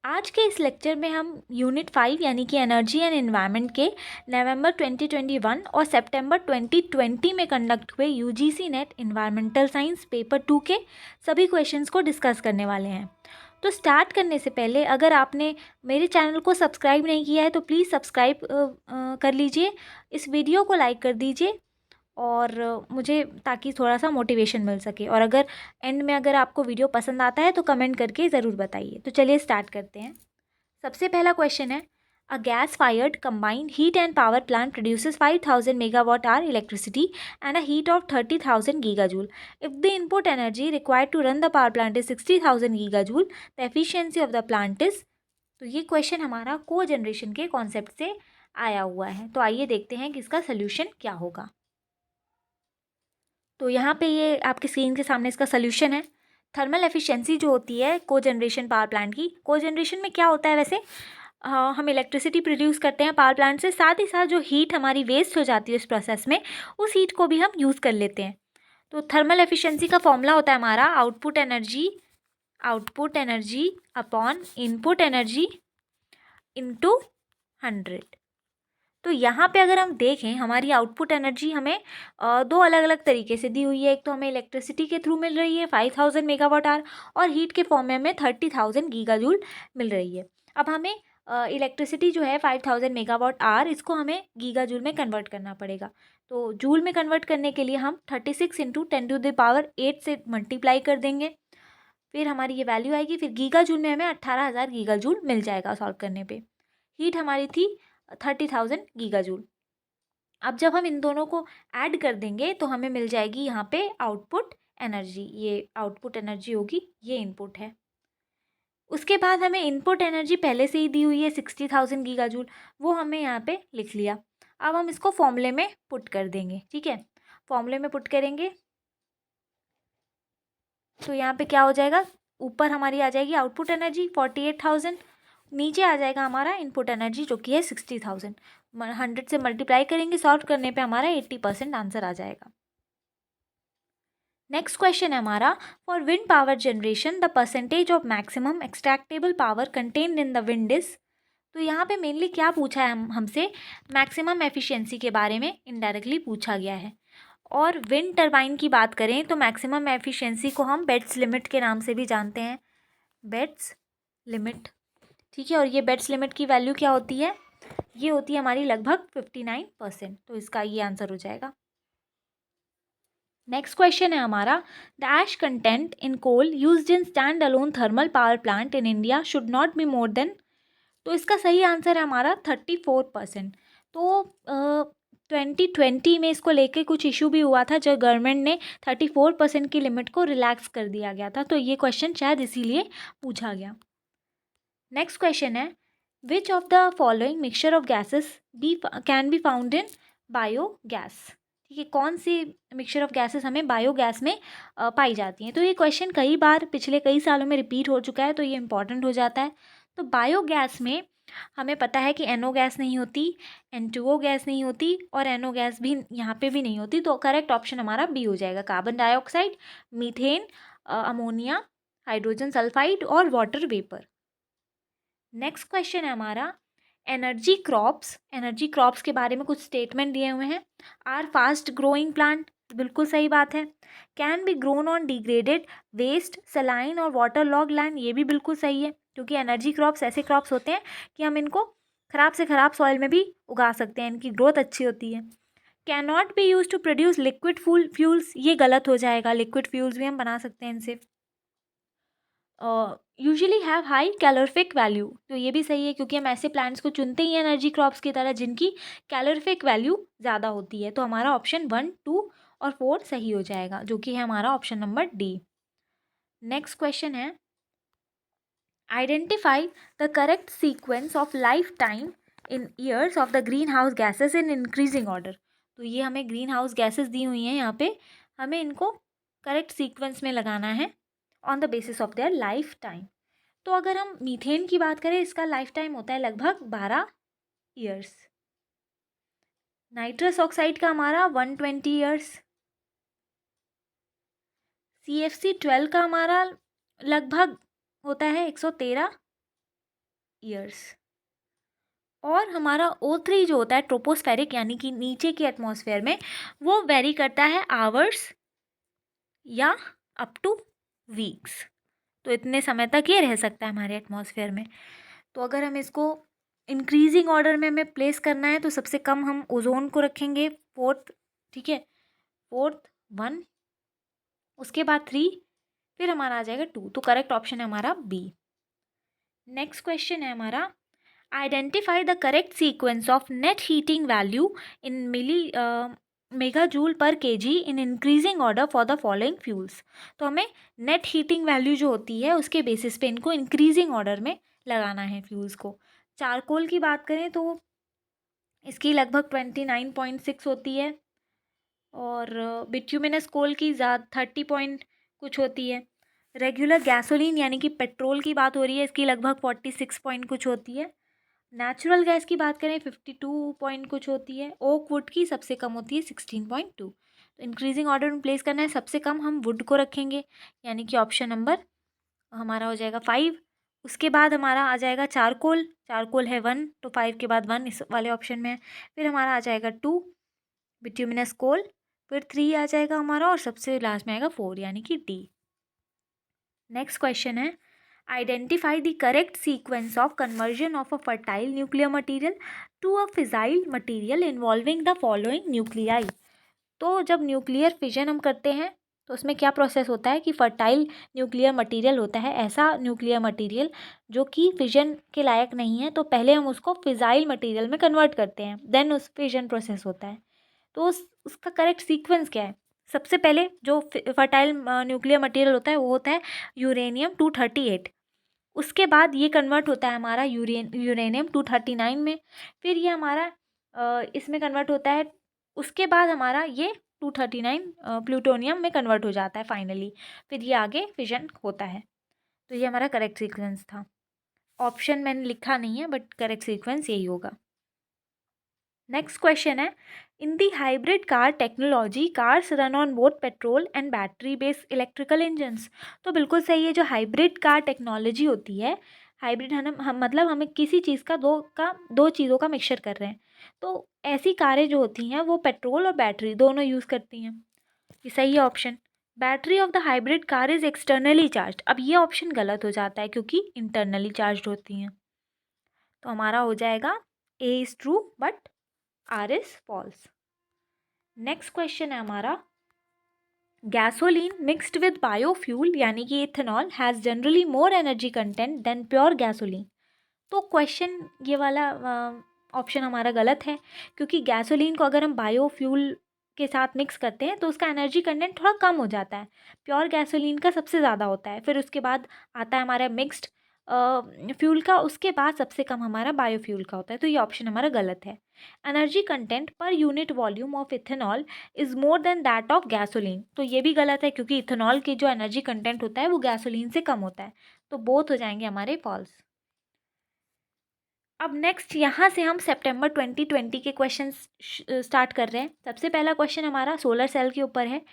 आज के इस लेक्चर में हम यूनिट 5 यानी कि एनर्जी एंड एनवायरनमेंट के नवंबर 2021 और सितंबर 2020 में कंडक्ट हुए UGC net environmental science paper 2 के सभी क्वेश्चंस को डिस्कस करने वाले हैं। तो स्टार्ट करने से पहले अगर आपने मेरे चैनल को सब्सक्राइब नहीं किया है तो प्लीज़ सब्सक्राइब कर लीजिए, इस वीडियो को लाइक कर दीजिए और मुझे ताकि थोड़ा सा मोटिवेशन मिल सके। और अगर एंड में अगर आपको वीडियो पसंद आता है तो कमेंट करके ज़रूर बताइए। तो चलिए स्टार्ट करते हैं। सबसे पहला क्वेश्चन है, a gas fired combined heat and power plant produces 5000 megawatt hour electricity and a heat of 30,000 gigajoule. If the input energy required to run the power plant is 60,000 gigajoule, the efficiency of the plant is. तो ये question हमारा को generation के concept से आया हुआ है। तो आइए देखते हैं कि इसका सोल्यूशन क्या होगा। तो यहाँ पे ये आपके स्क्रीन के सामने इसका सोल्यूशन है। थर्मल एफिशिएंसी जो होती है को जनरेशन पावर प्लांट की, को जनरेशन में क्या होता है वैसे, हम इलेक्ट्रिसिटी प्रोड्यूस करते हैं पावर प्लांट से, साथ ही साथ जो हीट हमारी वेस्ट हो जाती है उस प्रोसेस में, उस हीट को भी हम यूज़ कर लेते हैं। तो थर्मल एफिशिएंसी का फॉर्मूला होता है हमारा output energy upon input energy into 100। तो यहाँ पे अगर हम देखें हमारी आउटपुट एनर्जी हमें दो अलग अलग तरीके से दी हुई है। एक तो हमें इलेक्ट्रिसिटी के थ्रू मिल रही है 5000 मेगावाट आवर, और हीट के फॉर्म में हमें 30,000 गीगाजूल मिल रही है। अब हमें इलेक्ट्रिसिटी जो है 5000 मेगावाट आवर, इसको हमें गीगाजूल में कन्वर्ट करना पड़ेगा। तो जूल में कन्वर्ट करने के लिए हम 36 इंटू 10⁸ से मल्टीप्लाई कर देंगे, फिर हमारी ये वैल्यू आएगी। फिर गीगाजूल में हमें 18,000 गीगाजूल मिल जाएगा सॉल्व करने पे। हीट हमारी थी 30,000 गीगाजूल। अब जब हम इन दोनों को ऐड कर देंगे तो हमें मिल जाएगी यहाँ पे आउटपुट एनर्जी। ये आउटपुट एनर्जी होगी, ये इनपुट है। उसके बाद हमें इनपुट एनर्जी पहले से ही दी हुई है 60,000 गीगाजूल, वो हमें यहाँ पे लिख लिया। अब हम इसको फॉर्मूले में पुट कर देंगे, ठीक है। फॉर्मूले में पुट करेंगे तो यहाँ पे क्या हो जाएगा, ऊपर हमारी आ जाएगी आउटपुट एनर्जी 48,000, नीचे आ जाएगा हमारा इनपुट एनर्जी जो कि है 60,000। 100 से मल्टीप्लाई करेंगे, सॉल्व करने पे हमारा 80% आंसर आ जाएगा। नेक्स्ट क्वेश्चन है हमारा, for wind power generation the percentage of maximum extractable power contained in the wind is. तो यहाँ पे मेनली क्या पूछा है हमसे, मैक्सिमम एफिशिएंसी के बारे में इनडायरेक्टली पूछा गया है। और विंड टरबाइन की बात करें तो मैक्सिमम एफिशिएंसी को हम बेट्स लिमिट के नाम से भी जानते हैं, बेट्स लिमिट, ठीक है। और ये बेट्स लिमिट की वैल्यू क्या होती है, ये होती है हमारी लगभग 59%। तो इसका ये आंसर हो जाएगा। नेक्स्ट क्वेश्चन है हमारा, the ash content in coal used in stand alone thermal power plant in India should not be more than. तो इसका सही आंसर है हमारा 34%। तो 2020 में इसको लेके कुछ इशू भी हुआ था, जब गवर्नमेंट ने 34% की लिमिट को रिलैक्स कर दिया गया था। तो ये क्वेश्चन शायद इसीलिए पूछा गया। नेक्स्ट क्वेश्चन है, which of the following mixture of gases can be found in biogas. ठीक है, कौन सी मिक्सचर ऑफ गैसेस हमें बायोगैस में पाई जाती हैं। तो ये क्वेश्चन कई बार पिछले कई सालों में रिपीट हो चुका है, तो ये इंपॉर्टेंट हो जाता है। तो बायोगैस में हमें पता है कि NO गैस नहीं होती, N2O गैस नहीं होती, और NO गैस भी यहाँ पे भी नहीं होती। तो करेक्ट ऑप्शन हमारा बी हो जाएगा, carbon dioxide, methane, ammonia, hydrogen sulphide और वाटर वेपर। नेक्स्ट क्वेश्चन है हमारा, एनर्जी क्रॉप्स के बारे में कुछ स्टेटमेंट दिए हुए हैं। आर फास्ट ग्रोइंग प्लांट, बिल्कुल सही बात है। Can be grown on degraded waste, saline और वाटर लॉग लैंड, ये भी बिल्कुल सही है, क्योंकि एनर्जी क्रॉप्स ऐसे क्रॉप्स होते हैं कि हम इनको खराब से खराब सॉइल में भी उगा सकते हैं, इनकी ग्रोथ अच्छी होती है। Can not be use to produce liquid fuels, ये गलत हो जाएगा, लिक्विड फ्यूल्स भी हम बना सकते हैं इनसे। Usually have high calorific value, तो ये भी सही है, क्योंकि हम ऐसे प्लांट्स को चुनते ही हैं एनर्जी क्रॉप्स की तरह जिनकी कैलोरिफिक वैल्यू ज़्यादा होती है। तो हमारा ऑप्शन 1, 2 और 4 सही हो जाएगा, जो कि है हमारा option number D. Next question है, identify the correct sequence of lifetime in years of the green house gases in increasing order. तो ये हमें ग्रीन हाउस गैसेज दी हुई हैं यहाँ पे, हमें इनको करेक्ट सीक्वेंस में लगाना है on the basis of their life time. तो अगर हम मीथेन की बात करें, इसका लाइफ टाइम होता है लगभग 12 ईयर्स। नाइट्रस ऑक्साइड का हमारा 120 ईयर्स। CFC12 का हमारा लगभग होता है 113। ईयर्स। और हमारा O3 जो होता है ट्रोपोस्फेरिक यानी कि नीचे के एटमॉस्फेयर में, वो वेरी करता है आवर्स या अप टू वीक्स। तो इतने समय तक ये रह सकता है हमारे एटमॉस्फेयर में। तो अगर हम इसको इंक्रीजिंग ऑर्डर में हमें प्लेस करना है तो सबसे कम हम ओजोन को रखेंगे फोर्थ, ठीक है, फोर्थ 1, उसके बाद 3, फिर हमारा आ जाएगा 2। तो करेक्ट ऑप्शन है हमारा बी। नेक्स्ट क्वेश्चन है हमारा, identify the correct sequence of net heating value in milli mega joule per KG in increasing order for the following fuels. तो हमें नेट हीटिंग वैल्यू जो होती है उसके बेसिस पे इनको इंक्रीजिंग ऑर्डर में लगाना है फ्यूल्स को। चारकोल की बात करें तो इसकी लगभग 29.6 होती है, और बिट्यूमिनस कोल की 30 पॉइंट कुछ होती है। रेगुलर गैसोलीन यानी कि पेट्रोल की बात हो रही है, इसकी लगभग 46 पॉइंट कुछ होती है। नेचुरल गैस की बात करें 52 पॉइंट कुछ होती है। ओक वुड की सबसे कम होती है 16.2। तो इंक्रीजिंग ऑर्डर में प्लेस करना है, सबसे कम हम वुड को रखेंगे, यानी कि ऑप्शन नंबर हमारा हो जाएगा 5। उसके बाद हमारा आ जाएगा चारकोल, चारकोल है 1, तो 5 के बाद 1 इस वाले ऑप्शन में है। फिर हमारा आ जाएगा 2 बिट्यूमिनस कोल, फिर 3 आ जाएगा हमारा, और सबसे लास्ट में आएगा 4 यानी कि डी। नेक्स्ट क्वेश्चन है, identify the correct sequence of conversion of a fertile nuclear material to a fissile material involving the following nuclei. तो जब न्यूक्लियर फिजन हम करते हैं तो उसमें क्या प्रोसेस होता है कि फर्टाइल न्यूक्लियर मटेरियल होता है, ऐसा न्यूक्लियर मटेरियल जो कि फिजन के लायक नहीं है, तो पहले हम उसको फिजाइल मटेरियल में कन्वर्ट करते हैं, देन उस फिजन प्रोसेस होता है। तो उसका करेक्ट सीक्वेंस क्या है? सबसे पहले जो फर्टाइल न्यूक्लियर मटेरियल होता है वो होता है यूरेनियम 238। उसके बाद ये कन्वर्ट होता है हमारा यूरेनियम 239 में, फिर ये हमारा इसमें कन्वर्ट होता है। उसके बाद हमारा ये 239 प्लूटोनियम में कन्वर्ट हो जाता है फाइनली, फिर ये आगे फिजन होता है। तो ये हमारा करेक्ट सीक्वेंस था। ऑप्शन मैंने लिखा नहीं है, बट करेक्ट सीक्वेंस यही होगा। नेक्स्ट क्वेश्चन है, in the hybrid car technology cars run on both petrol and battery based electrical engines. तो बिल्कुल सही है, जो हाइब्रिड कार टेक्नोलॉजी होती है, हाइब्रिड हम मतलब हमें किसी चीज़ का दो चीज़ों का मिक्सचर कर रहे हैं, तो ऐसी कारें जो होती हैं वो पेट्रोल और बैटरी दोनों यूज़ करती हैं। ये सही है option. Battery of the hybrid car is externally charge. अब ये ऑप्शन गलत हो जाता है क्योंकि इंटरनली चार्ज होती हैं। तो हमारा हो जाएगा A is true but R is false. Next question है हमारा, गैसोलीन मिक्सड विद बायोफ्यूल यानी कि ethanol has generally more energy content than pure gasoline. तो क्वेश्चन ये वाला ऑप्शन हमारा गलत है, क्योंकि गैसोलीन को अगर हम बायोफ्यूल के साथ मिक्स करते हैं तो उसका एनर्जी कंटेंट थोड़ा कम हो जाता है, प्योर गैसोलीन का सबसे ज़्यादा होता है। फिर उसके बाद आता है हमारा मिक्स्ड फ्यूल का, उसके बाद सबसे कम हमारा बायोफ्यूल का होता है। तो ये ऑप्शन हमारा गलत है। Energy content per unit volume of ethanol is more than that of gasoline. तो ये भी गलत है, क्योंकि इथेनॉल की जो एनर्जी कंटेंट होता है वो गैसोलीन से कम होता है। तो बोथ हो जाएंगे हमारे फॉल्स। अब नेक्स्ट यहाँ से हम सितंबर 2020 के क्वेश्चन स्टार्ट कर रहे हैं। सबसे पहला क्वेश्चन हमारा सोलर सेल के ऊपर है।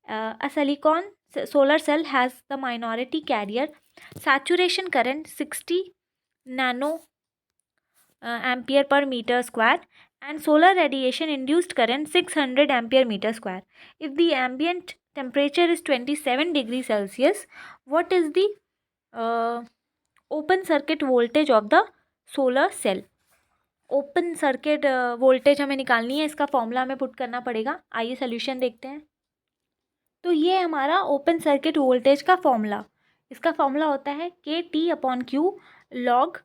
A silicon solar cell has the minority carrier saturation current 60 nano ampere per metre square and solar radiation induced current 600 ampere meter square. If the ambient temperature is 27 degrees Celsius, what is the open circuit voltage of the solar cell? Open circuit voltage हमें निकालनी है, इसका formula हमें put करना पड़ेगा। आइए solution देखते हैं। तो ये हमारा ओपन सर्किट वोल्टेज का फॉर्मूला, इसका फॉर्मूला होता है KT/Q लॉग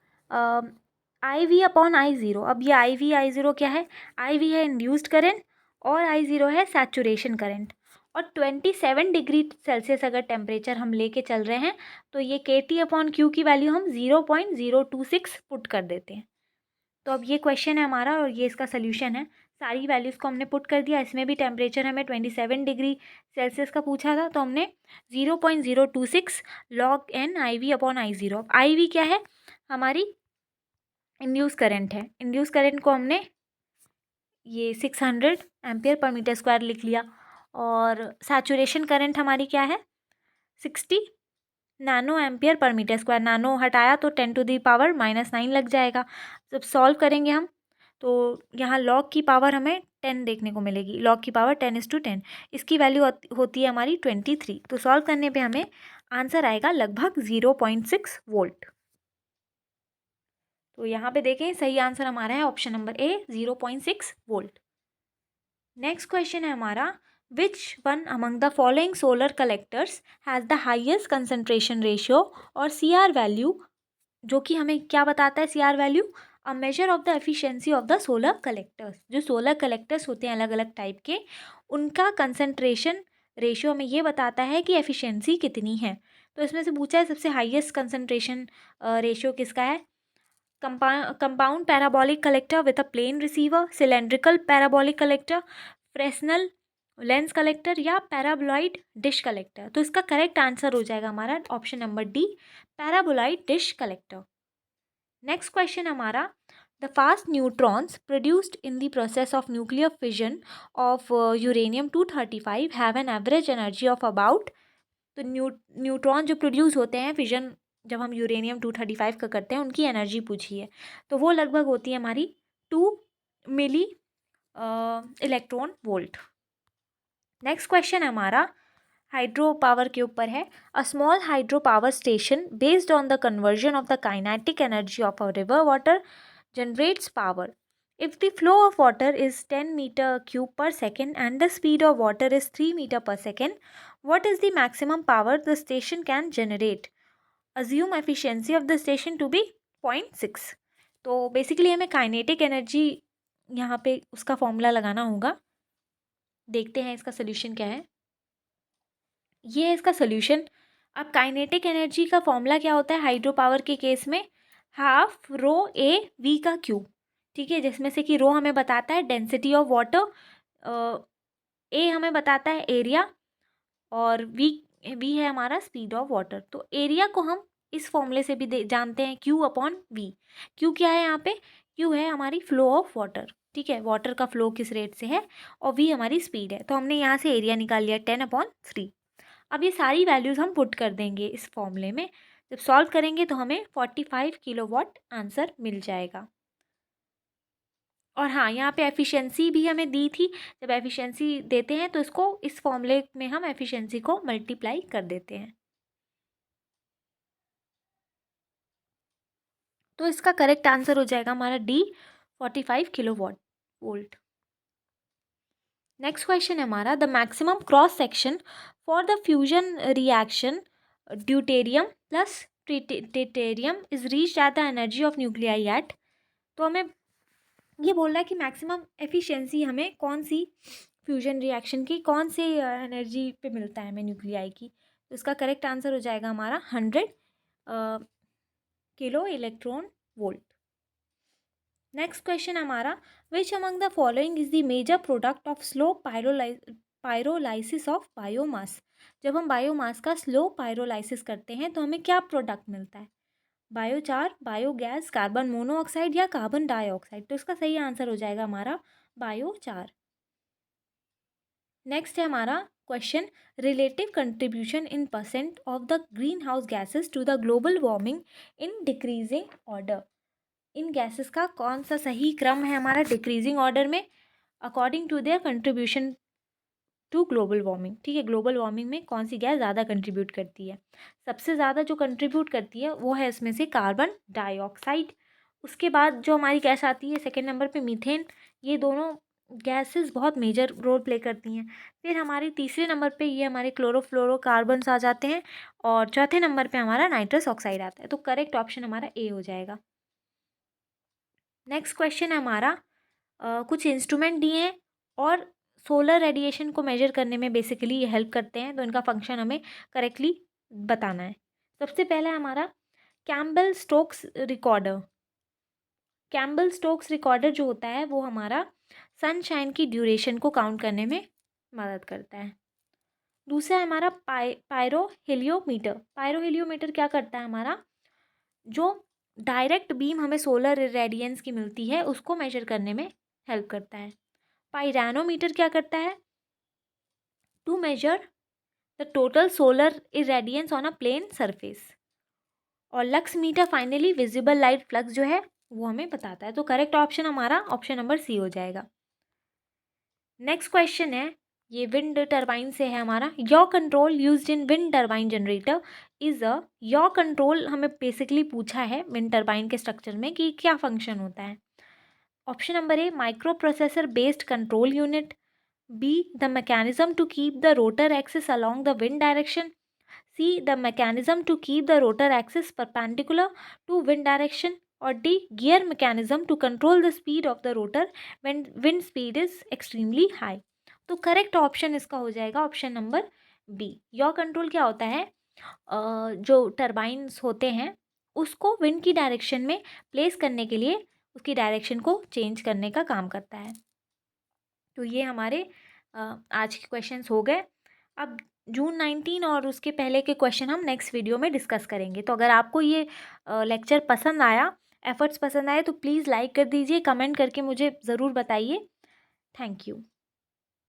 IV/I0। अब ये I0 क्या है? IV है इंड्यूस्ड करंट और I0 है सैचुरेशन करंट। और 27 डिग्री सेल्सियस अगर टेम्परेचर हम लेके चल रहे हैं तो ये KT/Q की वैल्यू हम 0.026 पुट कर देते हैं। तो अब ये क्वेश्चन है हमारा और ये इसका सोल्यूशन है। सारी वैल्यूज़ को हमने पुट कर दिया। इसमें भी टेम्परेचर हमें 27 डिग्री सेल्सियस का पूछा था, तो हमने 0.026 लॉग n IV/I0। IV क्या है? हमारी इंड्यूस करंट है। इंड्यूस करंट को हमने ये 600 एम्पियर पर मीटर स्क्वायर लिख लिया। और सैचुरेशन करंट हमारी क्या है? 60 nano ampere per metre square, nano हटाया तो 10⁻⁻9 लग जाएगा। जब सॉल्व करेंगे हम तो यहाँ लॉग की पावर हमें 10 देखने को मिलेगी, लॉग की पावर 10:10, इसकी वैल्यू होती है हमारी 23। तो सॉल्व करने पे हमें आंसर आएगा लगभग 0.6 वोल्ट। तो यहाँ पे देखें सही आंसर हमारा है option number A 0.6 volt. Next question है हमारा, which one among the following solar collectors has the highest concentration ratio और CR वैल्यू, जो कि हमें क्या बताता है CR value, a measure of the efficiency of the solar collectors. जो सोलर कलेक्टर्स होते हैं अलग अलग टाइप के, उनका कंसंट्रेशन रेशियो हमें ये बताता है कि एफिशिएंसी कितनी है। तो इसमें से पूछा है सबसे हाईएस्ट कंसंट्रेशन रेशियो किसका है, compound parabolic collector with a plane receiver, cylindrical parabolic collector, Fresnel lens collector या पैराबोलॉइड डिश कलेक्टर। तो इसका करेक्ट आंसर हो जाएगा हमारा option number D, paraboloid dish collector. Next question हमारा, the fast neutrons produced in the process of nuclear fission of uranium-235 have an average energy of about. तो neutron जो produce होते हैं फिजन जब हम uranium-235 का करते हैं, उनकी एनर्जी पूछी है, तो वो लगभग होती है हमारी 2 milli electron volt. Next question है हमारा हाइड्रो पावर के ऊपर है, a small hydro power station based on the conversion of the kinetic energy of a river water generates power if the flow of water is 10 meter cube per second and the speed of water is 3 meter per second, what is the maximum power the station can generate? Assume efficiency of the station to be 0.6। तो basically हमें kinetic energy यहाँ पे उसका formula लगाना होगा। देखते हैं इसका सोल्यूशन क्या है। ये है इसका सोल्यूशन। अब काइनेटिक एनर्जी का फॉर्मूला क्या होता है हाइड्रो पावर के केस में, हाफ रो ए वी का क्यूब, ठीक है, जिसमें से कि रो हमें बताता है डेंसिटी ऑफ वाटर, ए हमें बताता है एरिया और वी है हमारा स्पीड ऑफ वाटर। तो एरिया को हम इस फॉर्मूले से भी जानते हैं Q/V। क्यू क्या है यहाँ पे, क्यू है हमारी फ्लो ऑफ वाटर, ठीक है, वाटर का फ्लो किस रेट से है, और वी हमारी स्पीड है। तो हमने यहाँ से एरिया निकाल लिया 10/3। अब ये सारी वैल्यूज़ हम पुट कर देंगे इस फॉर्मूले में, जब सॉल्व करेंगे तो हमें 45 किलोवाट आंसर मिल जाएगा। और हाँ, यहाँ पे एफिशिएंसी भी हमें दी थी, जब एफिशिएंसी देते हैं तो इसको इस फॉर्मूले में हम एफिशिएंसी को मल्टीप्लाई कर देते हैं। तो इसका करेक्ट आंसर हो जाएगा हमारा D 45 kilowatt volt. Next question है हमारा, the maximum cross section for the fusion reaction deuterium plus tritium is reached at the energy of nuclei at. तो हमें ये बोल रहा है कि मैक्सिमम एफिशिएंसी हमें कौन सी फ्यूजन रिएक्शन की कौन से एनर्जी पे मिलता है हमें न्यूक्लियाई की। तो इसका करेक्ट आंसर हो जाएगा हमारा 100 kilo electron volt. Next question हमारा, which among the following is the major product of slow pyrolysis of biomass. जब हम बायोमास का स्लो पायरोलाइसिस करते हैं तो हमें क्या प्रोडक्ट मिलता है, बायोचार, बायोगैस, कार्बन मोनोऑक्साइड या कार्बन डाइऑक्साइड। तो इसका सही आंसर हो जाएगा हमारा बायोचार। नेक्स्ट है हमारा question, relative contribution in percent of the green house gases to the global warming in decreasing order. इन गैसेस का कौन सा सही क्रम है हमारा डिक्रीजिंग ऑर्डर में, according to their contribution to global warming. ठीक है, ग्लोबल वार्मिंग में कौन सी गैस ज़्यादा कंट्रीब्यूट करती है, सबसे ज़्यादा जो कंट्रीब्यूट करती है वो है इसमें से कार्बन डाइऑक्साइड। उसके बाद जो हमारी गैस आती है सेकेंड नंबर पे मीथेन। ये दोनों गैसेस बहुत मेजर रोल प्ले करती हैं। फिर हमारी तीसरे नंबर पे ये हमारे क्लोरोफ्लोरोकार्बन्स आ जाते हैं और चौथे नंबर पे हमारा नाइट्रस ऑक्साइड आता है। तो करेक्ट ऑप्शन हमारा ए हो जाएगा। नेक्स्ट क्वेश्चन है हमारा, कुछ इंस्ट्रूमेंट दिए हैं और सोलर रेडिएशन को मेजर करने में बेसिकली ये हेल्प करते हैं, तो इनका फंक्शन हमें करेक्टली बताना है। सबसे पहला है हमारा Campbell Stokes recorder. Campbell Stokes recorder जो होता है वो हमारा सनशाइन की ड्यूरेशन को काउंट करने में मदद करता है। दूसरा है हमारा पायरोहेलियोमीटर। पायरोहेलियोमीटर क्या करता है हमारा, जो डायरेक्ट बीम हमें सोलर रेडियंस की मिलती है उसको मेजर करने में हेल्प करता है। पायरानोमीटर क्या करता है, to measure the total solar irradiance on a plane surface. और lux meter finally visible light flux जो है वो हमें बताता है। तो करेक्ट ऑप्शन हमारा ऑप्शन नंबर सी हो जाएगा। नेक्स्ट क्वेश्चन है, ये विंड टरबाइन से है हमारा। Your control used in wind turbine generator is a, your control हमें बेसिकली पूछा है विंड टरबाइन के स्ट्रक्चर में कि क्या फंक्शन होता है। Option number A, micro processor based control unit. B, the mechanism to keep the rotor axis along the wind direction. C, the mechanism to keep the rotor axis perpendicular to wind direction. और D, gear mechanism to control the speed of the rotor when wind speed is extremely high. तो correct option इसका हो जाएगा option number B. Yaw control क्या होता है, जो टरबाइन्स होते हैं उसको विंड की डायरेक्शन में प्लेस करने के लिए उसकी डायरेक्शन को चेंज करने का काम करता है। तो ये हमारे आज के क्वेश्चंस हो गए। अब जून 19 और उसके पहले के क्वेश्चन हम नेक्स्ट वीडियो में डिस्कस करेंगे। तो अगर आपको ये लेक्चर पसंद आया, एफर्ट्स पसंद आए, तो प्लीज़ लाइक कर दीजिए, कमेंट करके मुझे ज़रूर बताइए। Thank you.